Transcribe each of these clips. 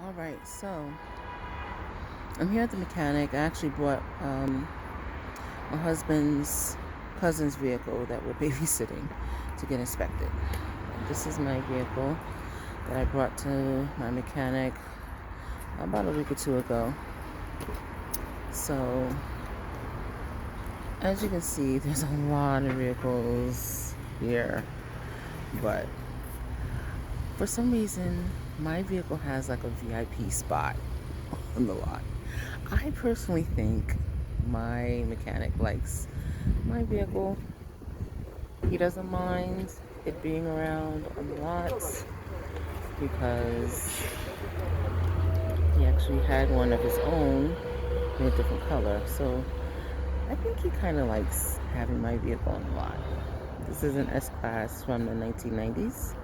Alright, so I'm here at the mechanic. I actually brought my husband's cousin's vehicle that we're babysitting to get inspected. This is my vehicle that I brought to my mechanic about a week or two ago. So, as you can see, there's a lot of vehicles here, but for some reason, my vehicle has like a VIP spot on the lot. I personally think my mechanic likes my vehicle. He doesn't mind it being around on the lots because he actually had one of his own in a different color. So I think he kind of likes having my vehicle on the lot. This is an S-Class from the 1990s.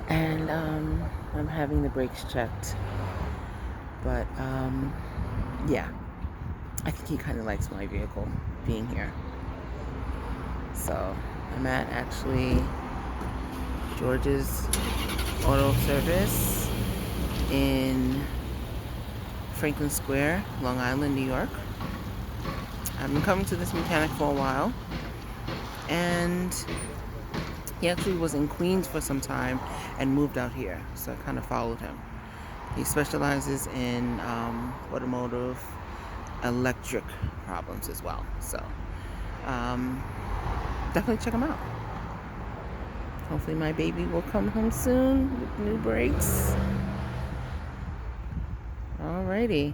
And I'm having the brakes checked. But yeah, I think he kind of likes my vehicle being here. So I'm at actually George's Auto Service in Franklin Square, Long Island, New York. I've been coming to this mechanic for a while, and he actually was in Queens for some time and moved out here, so I kind of followed him. He specializes in automotive electric problems as well, so definitely check him out. Hopefully my baby will come home soon with new brakes. Alrighty.